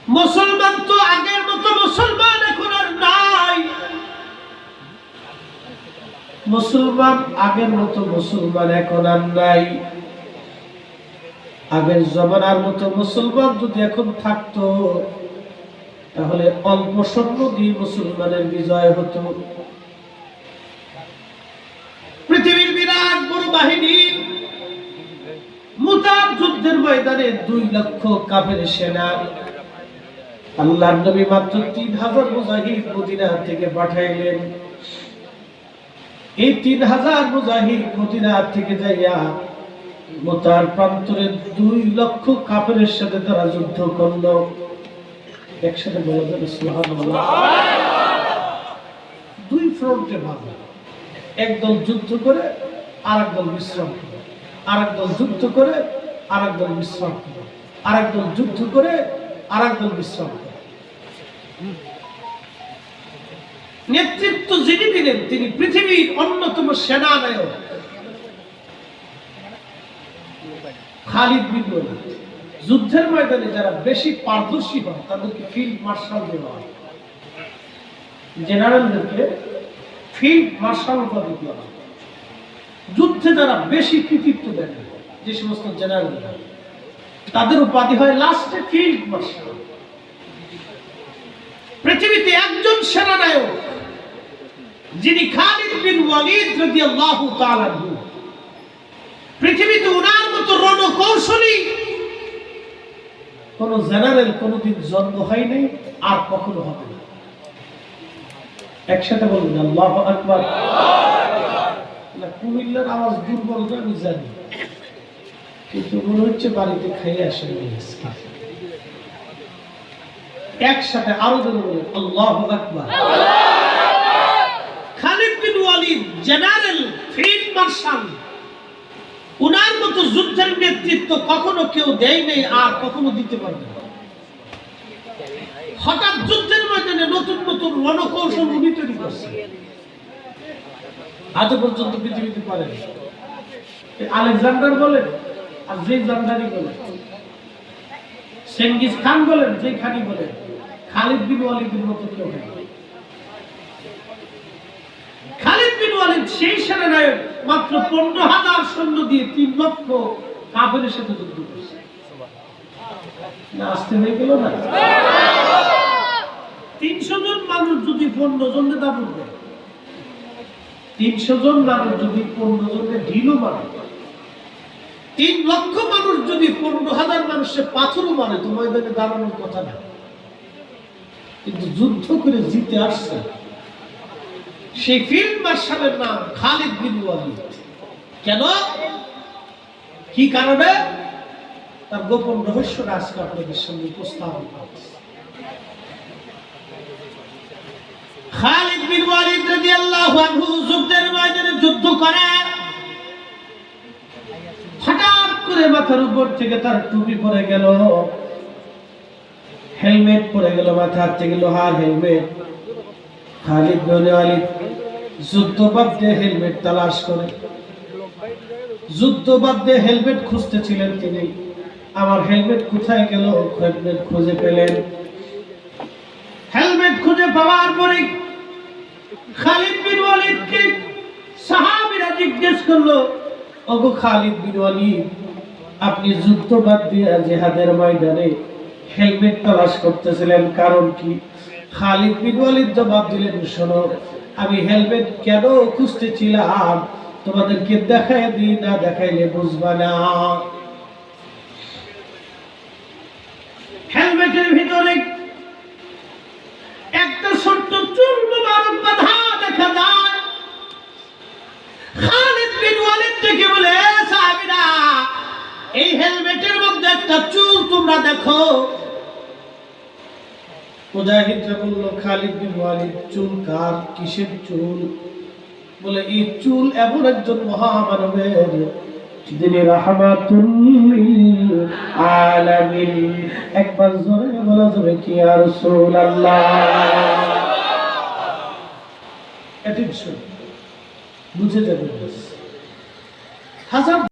মুসলমান তো আগের মতো মুসলমান এখন আর নাই। মুসলমান আগের মতো মুসলমান এখন আর নাই। আগের জমানার মতো মুসলমান যদি এখন থাকতো তাহলে অল্প সৈন্য দিয়ে মুসলমানের বিজয় হতো। পৃথিবীর বিরাট বড় বাহিনী মুতার যুদ্ধের ময়দানে 2 লক্ষ কাফের সেনা, আল্লাহর নবী মাত্র 3000 মুজাহিদ মদিনা থেকে পাঠাইলেন। এই 3000 মুজাহিদ মদিনা থেকে যাইয়া মুতার প্রান্তরে 2 লক্ষ কাফেরের সাথে তারা যুদ্ধ করলো। একসাথে বলা যাবে সুবহানাল্লাহ। 2 ফ্রন্টে ভাগ, একদল যুদ্ধ করে আরেক দল বিশ্রাম করে, আরেক দল যুদ্ধ করে আরেক দল বিশ্রাম করে, আরেক দল যুদ্ধ করে আরেক দল বিশ্রাম করে। নেতৃত্ব যিনি দিলেন তিনি পৃথিবীর অন্যতম সেনানায়ক খালিদ বিন ওয়ালিদ। যুদ্ধের ময়দানে যারা বেশি পারদর্শী হয় তাদেরকে ফিল্ড মার্শাল দেওয়া হয়। জেনারেলদেরকে ফিল্ড মার্শাল উপাধি দেওয়া হয়। যুদ্ধে যারা বেশি কৃতিত্ব দেন যে সমস্ত জেনারেল তাদের উপাধি হয় লাস্টে ফিল্ড মার্শাল। পৃথিবীতে একজন সেনানায়ক যিনি খালিদ বিন ওয়ালিদ রাদিয়াল্লাহু তাআলা আনহু। পৃথিবীতে ওনার মতো রণকৌশলী কোন জেনারেল কোনদিন জন্ম হয় নাই, আর কখনো হবে না। একসাথে বলুন আল্লাহু আকবার। কুমিল্লার আওয়াজ দুর্বল না আমি জানি, কিন্তু মনে হচ্ছে বাড়িতে খেয়ে আসেন। একসাথে আরো বলুন আল্লাহু আকবার। খালিদ বিন ওয়ালিদ জেনারেল ফিল্ড মার্শাল, উনার মতো যুদ্ধের নেতৃত্ব কখনো কেউ দেয় নাই, আর কখনো দিতে পারবে না। হঠাৎ যুদ্ধের ময়দানে নতুন নতুন রণকৌশল উনি তৈরি করছে, আজ পর্যন্ত পৃথিবীতে পারেন। আলেকজান্ডার বলেন আর যে জান্ডারি বলেন, চেঙ্গিস খান বলেন যে খানি বলেন, খালিদ বিন ওয়ালিদের মতো কেউ নেই। খালিদ বিন ওয়ালিদ সেই সেনানায়ক মাত্র 15,000 সৈন্য দিয়ে 3 লক্ষ কাফেরের সাথে যুদ্ধ করছে। না আসতে হয়ে গেল না? 300 জন মানুষ যদি 15 জনকে দাবুর দেয়, 300 জন মানুষ যদি 15 জনকে ঢিলও মারে, 3 লক্ষ মানুষ যদি 15,000 মানুষের পাথরও মারে, তো ময়দানে দাঁড়ানোর কথা না। কিন্তু যুদ্ধ করে জিতে আসছে সেই ফিল্ড মার্শালের নাম খালিদ বিন ওয়ালিদ। কেন, কি কারণে? তার গোপন রহস্যটা আজকে আপনাদের সামনে উপস্থাপন করছি। খালিদ বিন ওয়ালিদ রাদিয়াল্লাহু আনহু যুদ্ধের ময়দানে যুদ্ধ করে, হঠাৎ করে মাথার উপর থেকে তার টুপি পড়ে গেল, হেলমেট পড়ে গেল, মাথার থেকে লোহার হেলমেট। খালিদ বিন ওয়ালিদ যুদ্ধবাদ্যে হেলমেট তালাশ করে, যুদ্ধবাদ্যে হেলমেট খুঁজতেছিলেন তিনি। আমার হেলমেট কোথায় গেল? হেলমেট খুঁজে পেলেন। হেলমেট খুঁজে পাওয়ার পরে খালিদ বিন ওয়ালিদকে সাহাবীরা জিজ্ঞেস করলো, ওগো খালিদ বিন ওয়ালিদ, আপনি যুদ্ধবাদ্যে জিহাদের ময়দানে হেলমেট তালাশ করতেছিলেন, কারণ কি? খালিদ বিন ওয়ালিদ জবাব দিলেন, শোনো, আমি হেলমেট কেন খুঁজতেছিলাম তোমাদেরকে দেখাই দিই, না দেখাইলে বুঝবা না। হেলমেটের ভিতরে একটা ছোট্ট চুল মোবারক বাঁধা দেখা যায়। খালিদ বিন ওয়ালিদ থেকে বলে, সাহাবীরা, এই হেলমেটের মধ্যে একটা চুল তোমরা দেখো। মুজাহিদরা বলল, খালিদ বিন ওয়ালিদ, চুল কার? কিসের চুল? বলে, এই চুল এমন একজন মহামানবের যিনি রাহমাতুল লিল আলামিন। একবার জোরে বলা যাবে কি ইয়া রাসূলুল্লাহ? অ্যাটেনশন, বুঝে যাবেন। হাজার